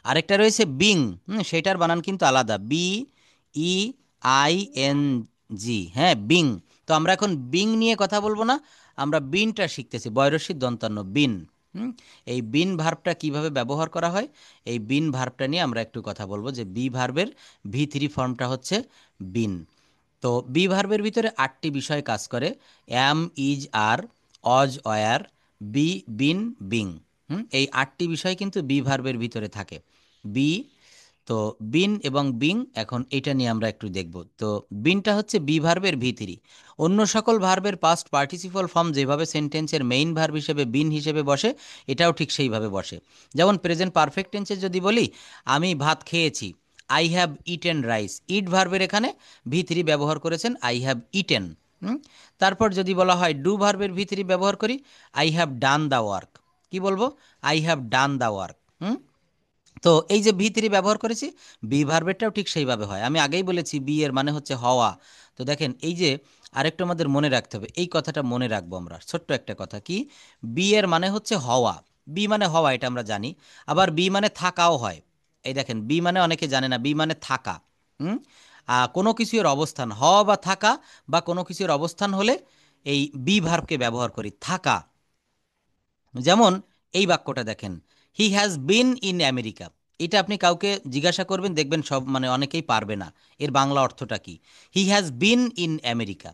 আরেকটা রয়েছে বিং, সেটার বানান কিন্তু আলাদা, B E I N G, হ্যাঁ বিং। তো আমরা এখন বিং নিয়ে কথা বলবো না, আমরা বিনটা শিখতেছি, বয়রসির দন্তান্ন বিন। এই বিন ভার্বটা কিভাবে ব্যবহার করা হয়, এই বিন ভার্বটা নিয়ে আমরা একটু কথা বলবো, যে বি ভার্বের ভি থ্রি ফর্মটা হচ্ছে বিন। তো বি ভার্বের ভিতরে 8টি বিষয় কাজ করে, অ্যাম, is, R, Aja, wire, B, bin, being. এই 8টি বিষয় কিন্তু বি ভার্বের ভিতরে থাকে। বি, তো বিন এবং বিং, এখন এটা নিয়ে আমরা একটু দেখব। তো বিনটা হচ্ছে বি ভার্বের ভি থ্রি। অন্য সকল ভার্বের পাস্ট পার্টিসিপল ফর্ম যেভাবে সেন্টেন্সের মেইন ভার্ব হিসেবে বিন হিসেবে বসে, এটাও ঠিক সেইভাবে বসে। যেমন প্রেজেন্ট পারফেক্ট টেন্সে যদি বলি আমি ভাত খেয়েছি, আই হ্যাভ ইটেন রাইস, ইট ভার্বের এখানে ভি থ্রি ব্যবহার করেছেন, আই হ্যাভ ইটেন। তারপর যদি বলা হয় ডু ভার্বের ভি থ্রি ব্যবহার করি, I have done the work, কি বলবো, I have done the work. তো এই যে ভি থ্রি ব্যবহার করেছি, বি ভার্বেরটাও ঠিক সেইভাবে হয়। আমি আগেই বলেছি বি এর মানে হচ্ছে হওয়া। তো দেখেন এই যে আরেকটু আমাদের মনে রাখতে হবে, এই কথাটা মনে রাখবো আমরা, ছোট্ট একটা কথা, কি বি এর মানে হচ্ছে হওয়া, বি মানে হওয়া, এটা আমরা জানি। আবার বি মানে থাকাও হয়। এই দেখেন বি মানে অনেকে জানে না, বি মানে থাকা। হুম কোনো কিছুর অবস্থান, হওয়া বা থাকা, বা কোনো কিছুর অবস্থান হলে এই বি ভার্বকে ব্যবহার করি, থাকা। যেমন এই বাক্যটা দেখেন, হি হ্যাজ বিন ইন আমেরিকা, এটা আপনি কাউকে জিজ্ঞাসা করবেন, দেখবেন সব মানে অনেকেই পারবে না এর বাংলা অর্থটা কি। হি হ্যাজ বিন ইন আমেরিকা,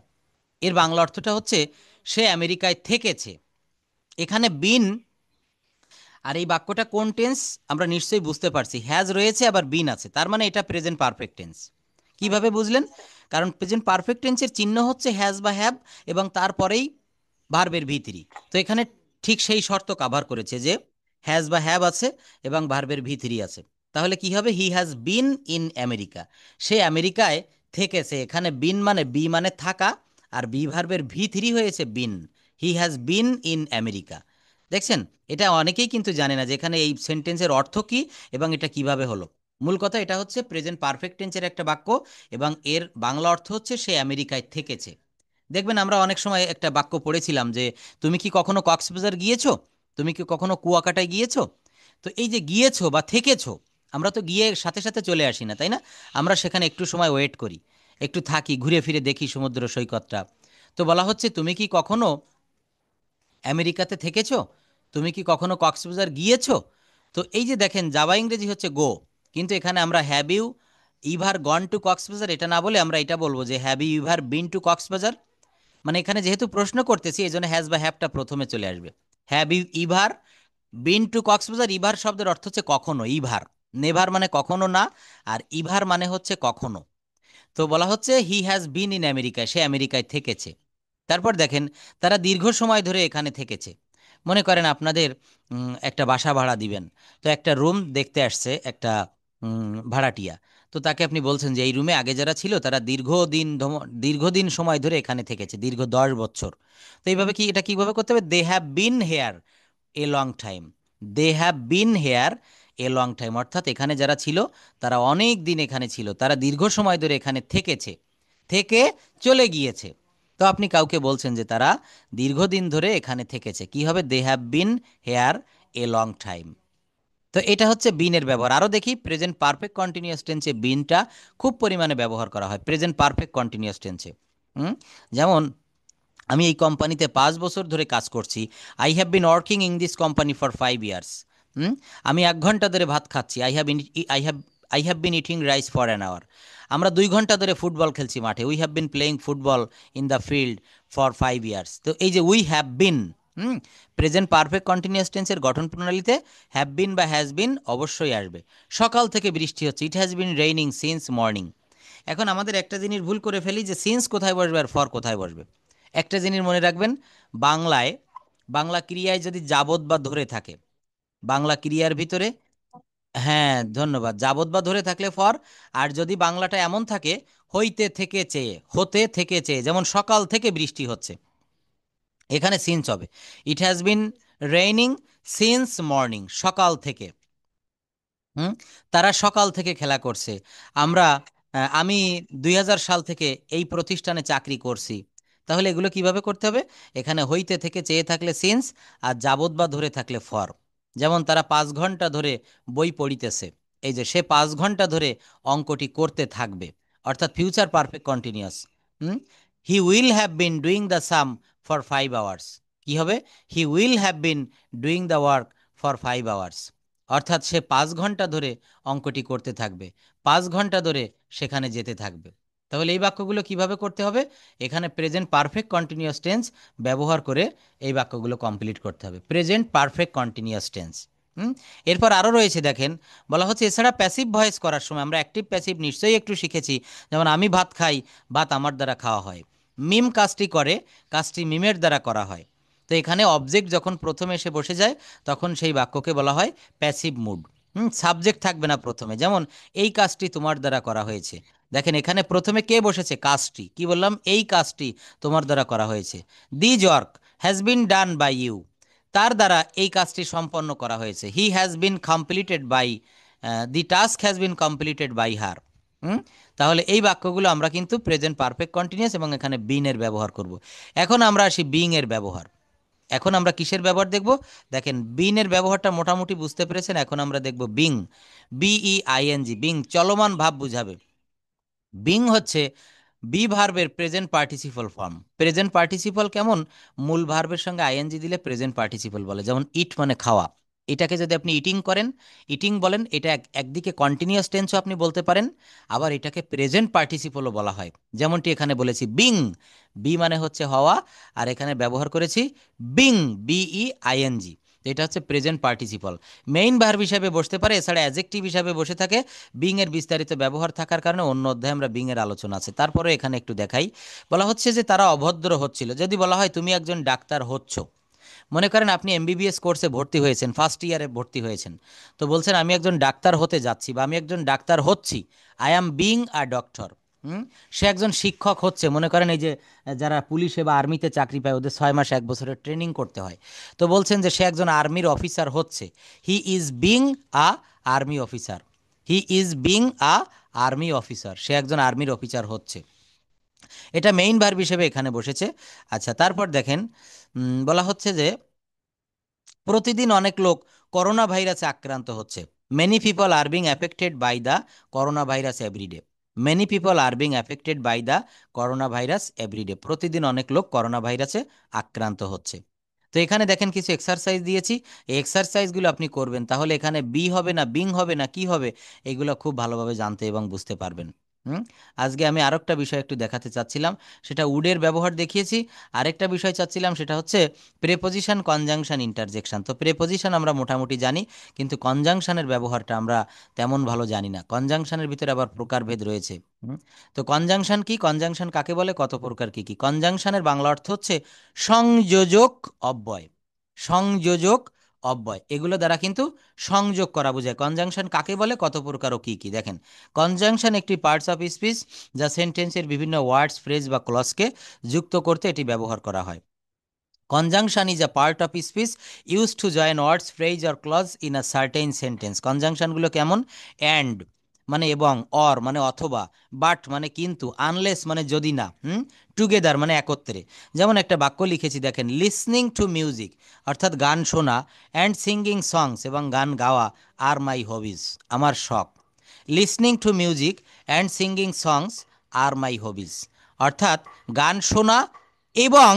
এর বাংলা অর্থটা হচ্ছে সে আমেরিকায় থেকেছে। এখানে বিন, আর এই বাক্যটা কোন টেন্স আমরা নিশ্চয়ই বুঝতে পারছি, হ্যাজ রয়েছে আবার বিন আছে, তার মানে এটা প্রেজেন্ট পারফেক্ট টেন্স। কিভাবে বুঝলেন, কারণ প্রেজেন্ট পারফেক্ট টেন্সের চিহ্ন হচ্ছে হ্যাজ বা হ্যাভ, এবং তারপরেই ভার্বের ভি থ্রি। তো এখানে ঠিক সেই শর্ত কাভার করেছে যে হ্যাজ বা হ্যাভ আছে এবং ভার্বের ভি থ্রি আছে। তাহলে কি হবে, he has been in America, সে আমেরিকায় থেকেছে। এখানে বিন মানে বি মানে থাকা, আর বি ভার্বের ভি থ্রি হয়েছে been, he has been in America. দেখছেন, এটা অনেকেই কিন্তু জানে না যে এখানে এই সেন্টেন্সের অর্থ কি এবং এটা কিভাবে হলো। মূল কথা এটা হচ্ছে প্রেজেন্ট পারফেক্ট টেন্সের একটা বাক্য, এবং এর বাংলা অর্থ হচ্ছে সে আমেরিকায় থেকেছে। দেখবেন আমরা অনেক সময় একটা বাক্য পড়েছিলাম যে তুমি কি কখনো কক্সবাজার গিয়েছো, তুমি কি কখনো কুয়াকাটায় গিয়েছো। তো এই যে গিয়েছো বা থেকেছো, আমরা তো গিয়ে সাথে সাথে চলে আসি না, তাই না, আমরা সেখানে একটু সময় ওয়েট করি, একটু থাকি, ঘুরে ফিরে দেখি সমুদ্র সৈকতটা। তো বলা হচ্ছে তুমি কি কখনো আমেরিকাতে থেকেছো, তুমি কি কখনো কক্সবাজার গিয়েছো। তো এই যে দেখেন যাওয়া ইংরেজি হচ্ছে গো, কিন্তু এখানে আমরা have you ever gone to Cox's Bazar এটা না বলে আমরা এটা বলবো যে have you ever been to Cox's Bazar. মানে এখানে যেহেতু প্রশ্ন করতেছি এই জন্য হ্যাজ বা হ্যাভটা প্রথমে চলে আসবে। Have you ever been to Cox's Bazar, ever শব্দের অর্থ হচ্ছে কখনো, ইভার, নেভার মানে কখনো না, আর ইভার মানে হচ্ছে কখনো। তো বলা হচ্ছে he has been in America, সে আমেরিকায় থেকেছে। তারপর দেখেন তারা দীর্ঘ সময় ধরে এখানে থেকেছে। মনে করেন আপনাদের একটা বাসা ভাড়া দিবেন, তো একটা রুম দেখতে আসছে একটা ভাড়াটিয়া। তো তাকে আপনি বলছেন যে এই রুমে আগে যারা ছিল তারা দীর্ঘদিন সময় ধরে এখানে থেকেছে, দীর্ঘ 10 বছর। তো এইভাবে কি, এটা কিভাবে করতে হবে, they have been here a long time, they have been here a long time, অর্থাৎ এখানে যারা ছিল তারা অনেক দিন এখানে ছিল, তারা দীর্ঘ সময় ধরে এখানে থেকেছে, থেকে চলে গিয়েছে। তো আপনি কাউকে বলছেন যে তারা দীর্ঘদিন ধরে এখানে থেকেছে, কি হবে, they have been here a long time. তো এটা হচ্ছে বিনের ব্যবহার। আরও দেখি প্রেজেন্ট পারফেক্ট কন্টিনিউয়াস টেন্সে বিনটা খুব পরিমাণে ব্যবহার করা হয়, প্রেজেন্ট পারফেক্ট কন্টিনিউয়াস টেন্সে। যেমন আমি এই কোম্পানিতে 5 বছর ধরে কাজ করছি, I have been working in this company for 5 years. আমি 1 ঘন্টা ধরে ভাত খাচ্ছি, I have I have been eating rice for an hour. আমরা 2 ঘন্টা ধরে ফুটবল খেলছি মাঠে। We have been playing football in the field for 5 years. তো এই যে we have been, present perfect continuous টেন্সের গঠন প্রণালীতে হ্যাভ বিন বা হ্যাজ বিন অবশ্যই আসবে। সকাল থেকে বৃষ্টি হচ্ছে, it has been raining since morning. এখন আমাদের একটা জিনিস ভুল করে ফেলি যে সিন্স কোথায় বসবে আর ফর কোথায় বসবে। একটা জিনিস মনে রাখবেন, বাংলায় বাংলা ক্রিয়ায় যদি যাবৎ বা ধরে থাকে, বাংলা ক্রিয়ার ভিতরে, হ্যাঁ ধন্যবাদ, যাবৎ বা ধরে থাকলে ফর। আর যদি বাংলাটা এমন থাকে হইতে থেকে চেয়ে, হতে থেকে চেয়ে, যেমন সকাল থেকে বৃষ্টি হচ্ছে, এখানে সিন্স হবে। It has been raining since morning, সকাল থেকে। হুম, তারা সকাল থেকে খেলা করছে। আমরা আমি 2000 সাল থেকে এই প্রতিষ্ঠানে চাকরি করছি। তাহলে এগুলো কিভাবে করতে হবে? এখানে হইতে থেকে চেয়ে থাকলে সিন্স, আর যাবৎ বা ধরে থাকলে ফর। যেমন তারা 5 ঘন্টা ধরে বই পড়িতেছে, এই যে সে 5 ঘন্টা ধরে অঙ্কটি করতে থাকবে, অর্থাৎ future perfect continuous. He will have been doing the some for 5 hours. কি হবে? He will have been doing the work for 5 hours, অর্থাৎ সে 5 ঘন্টা ধরে অঙ্কটি করতে থাকবে, 5 ঘন্টা ধরে সেখানে যেতে থাকবে। তাহলে এই বাক্যগুলো কিভাবে করতে হবে? এখানে প্রেজেন্ট পারফেক্ট কন্টিনিউয়াস টেন্স ব্যবহার করে এই বাক্যগুলো কমপ্লিট করতে হবে, প্রেজেন্ট পারফেক্ট কন্টিনিউয়াস টেন্স। এরপর আরও রয়েছে দেখেন, বলা হচ্ছে এছাড়া প্যাসিভ ভয়েস করার সময় আমরা অ্যাক্টিভ প্যাসিভ নিশ্চয়ই একটু শিখেছি। যেমন আমি ভাত খাই, ভাত আমার দ্বারা খাওয়া হয়। মিম কাজটি করে, কাজটি মিমের দ্বারা করা হয়। তো এখানে অবজেক্ট যখন প্রথমে এসে বসে যায় তখন সেই বাক্যকে বলা হয় প্যাসিভ মুড। সাবজেক্ট থাকবে না প্রথমে, যেমন এই কাজটি তোমার দ্বারা করা হয়েছে। দেখেন এখানে প্রথমে কে বসেছে? কাজটি। কি বললাম? এই কাজটি তোমার দ্বারা করা হয়েছে। This work has been done by you, তার দ্বারা এই কাজটি সম্পন্ন করা হয়েছে। He has been completed by, the task has been completed by her. তাহলে এই বাক্যগুলো আমরা কিন্তু প্রেজেন্ট পারফেক্ট কন্টিনিউয়াস এবং এখানে বিনের ব্যবহার করব। এখন আমরা আসি বিং এর ব্যবহার। এখন আমরা কিসের ব্যবহার দেখব? দেখেন বিন এর ব্যবহারটা মোটামুটি বুঝতে পেরেছেন। এখন আমরা দেখব বিং, বিইআইএনজি, বিং চলমান ভাব বুঝাবে। বিং হচ্ছে বি ভার্বের present participle form. Present participle কেমন? মূল ভার্বের সঙ্গে আইএনজি দিলে প্রেজেন্ট পার্টিসিপল বলে। যেমন ইট মানে খাওয়া, এটাকে যদি আপনি ইটিং করেন, ইটিং বলেন, এটা একদিকে কন্টিনিউয়াস টেন্সও আপনি বলতে পারেন, আবার এটাকে প্রেজেন্ট পার্টিসিপলও বলা হয়। যেমনটি এখানে বলেছি বিং, বি মানে হচ্ছে হওয়া, আর এখানে ব্যবহার করেছি বিং, বিইআইএনজি। তো এটা হচ্ছে প্রেজেন্ট পার্টিসিপল। মেইন ভার্ব হিসাবে বসতে পারে, এছাড়া অ্যাডজেক্টিভ হিসাবে বসে থাকে। বিং এর বিস্তারিত ব্যবহার থাকার কারণে অন্য অধ্যায়ে আমরা বিং এর আলোচনা আছে। তারপরে এখানে একটু দেখাই, বলা হচ্ছে যে তারা অভদ্র হচ্ছিল। যদি বলা হয় তুমি একজন ডাক্তার হচ্ছ, মনে করেন আপনি এমবিবিএস কোর্সে ভর্তি হয়েছেন, ফার্স্ট ইয়ারে ভর্তি হয়েছেন, তো বলছেন আমি একজন ডাক্তার হতে যাচ্ছি বা আমি একজন ডাক্তার হচ্ছি, I am being a doctor. সে একজন শিক্ষক হচ্ছে, মনে করেন এই যে যারা পুলিশে বা আর্মিতে চাকরি পায় ওদের 6 মাস 1 বছরের ট্রেনিং করতে হয়, তো বলছেন যে সে একজন আর্মির অফিসার হচ্ছে, he is being a army officer. He is being a army officer, সে একজন আর্মির অফিসার হচ্ছে। এটা মেইন ভার্ব হিসেবে এখানে বসেছে। আচ্ছা, তারপর দেখেন বলা হচ্ছে যে প্রতিদিন অনেক লোক করোনা ভাইরাসে আক্রান্ত হচ্ছে। Many people are being affected by the corona virus everyday. Many people are being affected by the corona virus everyday. প্রতিদিন অনেক লোক করোনা ভাইরাসে আক্রান্ত হচ্ছে। তো এখানে দেখেন কিছু এক্সারসাইজ দিয়েছি, এই এক্সারসাইজগুলো আপনি করবেন, তাহলে এখানে বি হবে না বিং হবে না কি হবে, এগুলো খুব ভালোভাবে জানতে এবং বুঝতে পারবেন। আজকে আমি আরেকটা বিষয় একটু দেখাতে চাচ্ছিলাম, সেটা উডের ব্যবহার দেখিয়েছি। আরেকটা বিষয় চাচ্ছিলাম, সেটা হচ্ছে প্রেপোজিশন, কনজাংশন, ইন্টারজেকশন। তো প্রেপোজিশন আমরা মোটামুটি জানি, কিন্তু কনজাংশনের ব্যবহারটা আমরা তেমন ভালো জানি না। কনজাংশনের ভিতরে আবার প্রকারভেদ রয়েছে। তো কনজাংশন কি, কনজাংশন কাকে বলে, কত প্রকার, কি কি? কনজাংশনের বাংলা অর্থ হচ্ছে সংযোজক অব্যয়। সংযোজক অব্যয়, এগুলো দ্বারা কিন্তু সংযোগ করা বোঝায়। কনজাংশন কাকে বলে, কত প্রকার ও কি কি? দেখেন, কনজাংশন একটি পার্টস অফ স্পিচ যা সেন্টেন্সের বিভিন্ন ওয়ার্ডস, ফ্রেজ বা ক্লজকে যুক্ত করতে এটি ব্যবহার করা হয়। Conjunction is a part of speech used to join words, phrase or clause in a certain sentence. Conjunction গুলো কেমন? and মানে এবং, or মানে অথবা, but মানে কিন্তু, unless মানে যদি না, together মানে একত্রে। যেমন একটা বাক্য লিখেছি দেখেন, listening to music অর্থাৎ গান শোনা, and singing songs এবং গান গাওয়া আর মাই হবিজ আমার শখ। Listening to music and singing songs are my hobbies, অর্থাৎ গান শোনা এবং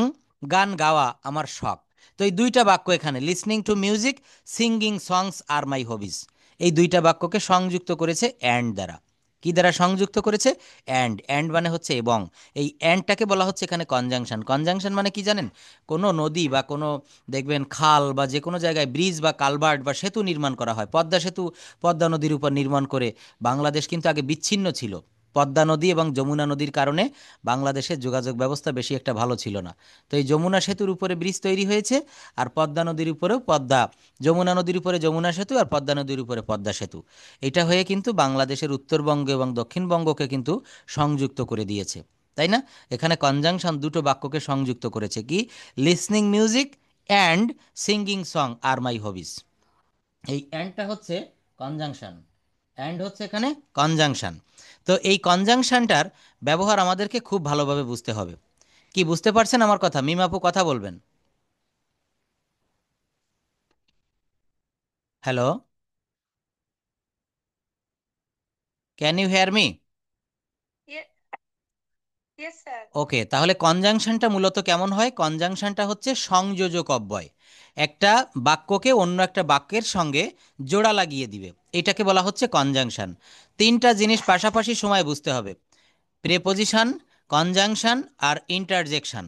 গান গাওয়া আমার শখ। তো এই দুইটা বাক্য এখানে, listening to music, singing songs are my hobbies, এই দুইটা বাক্যকে সংযুক্ত করেছে অ্যান্ড দ্বারা। কি দ্বারা সংযুক্ত করেছে? অ্যান্ড। অ্যান্ড মানে হচ্ছে এবং। এই অ্যান্ডটাকে বলা হচ্ছে এখানে কনজাংশন। কনজাংশন মানে কি জানেন? কোনো নদী বা কোনো দেখবেন খাল বা যে কোনো জায়গায় ব্রিজ বা কালভার্ট বা সেতু নির্মাণ করা হয়। পদ্মা সেতু পদ্মা নদীর উপর নির্মাণ করে বাংলাদেশ কিন্তু আগে বিচ্ছিন্ন ছিল। পদ্মা নদী এবং যমুনা নদীর কারণে বাংলাদেশের যোগাযোগ ব্যবস্থা বেশি একটা ভালো ছিল না। তো এই যমুনা সেতুর উপরে ব্রিজ তৈরি হয়েছে, আর পদ্মা নদীর উপরেও যমুনা নদীর উপরে যমুনা সেতু আর পদ্মা নদীর উপরে পদ্মা সেতু। এটা হয়ে কিন্তু বাংলাদেশের উত্তরবঙ্গ এবং দক্ষিণবঙ্গকে কিন্তু সংযুক্ত করে দিয়েছে, তাই না? এখানে কনজাংশন দুটো বাক্যকে সংযুক্ত করেছে। কি? Listening music and singing song are my hobbies. এই অ্যান্ডটা হচ্ছে কনজাংশন, অ্যান্ড হচ্ছে এখানে কনজাংশন। তো এই কনজাংশনটার ব্যবহার আমাদেরকে খুব ভালোভাবে বুঝতে হবে। কি বুঝতে পারছেন আমার কথা? মিম আপু কথা বলবেন। Hello, can you hear me? Yes sir. Okay, তাহলে কনজাংশনটা মূলত কেমন হয়? কনজাংশনটা হচ্ছে সংযোজক অব্যয়। একটা বাক্যকে অন্য একটা বাক্যের সঙ্গে জোড়া লাগিয়ে দিবে, এটাকে বলা হচ্ছে কনজাংশন। তিনটা জিনিস পাশাপাশি সময় বুঝতে হবে: প্রেপোজিশন, কনজাংশন আর ইন্টারজেকশন।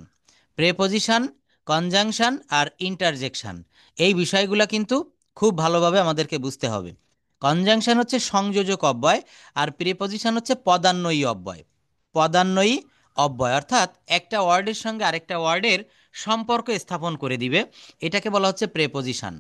প্রেপোজিশন, কনজাংশন আর ইন্টারজেকশন, এই বিষয়গুলো কিন্তু খুব ভালোভাবে আমাদেরকে বুঝতে হবে। কনজাংশন হচ্ছে সংযোজক অব্যয়, আর প্রেপোজিশন হচ্ছে পদান্বয়ী অব্যয়। পদান্বয়ী অব্যয় অর্থাৎ একটা ওয়ার্ডের সঙ্গে আরেকটা ওয়ার্ডের সম্পর্ক স্থাপন করে দিবে, এটাকে বলা হচ্ছে প্রেপোজিশন।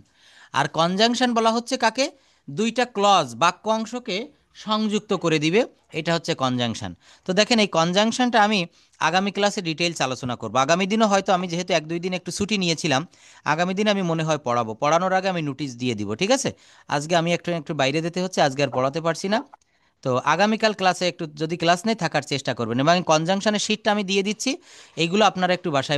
আর কনজাংশন বলা হচ্ছে কাকে? দুইটা ক্লজ বাক্য অংশকে সংযুক্ত করে দিবে, এটা হচ্ছে কনজাংশন। তো দেখেন, এই কনজাংশনটা আমি আগামী ক্লাসে ডিটেইলস আলোচনা করব। আগামী দিনও হয়তো, আমি যেহেতু এক দুই দিন একটু ছুটি নিয়েছিলাম, আগামী দিন আমি মনে হয় পড়াবো। পড়ানোর আগে আমি নোটিশ দিয়ে দিব, ঠিক আছে? আজকে আমি একটু একটু বাইরে যেতে হচ্ছে, আজকে আর পড়াতে পারছি না। তো আগামীকাল ক্লাসে একটু যদি ক্লাস নেই থাকার চেষ্টা করবেন, এবং কনজাংশনের শীটটা আমি দিয়ে দিচ্ছি, এইগুলো আপনারা একটু বাসায়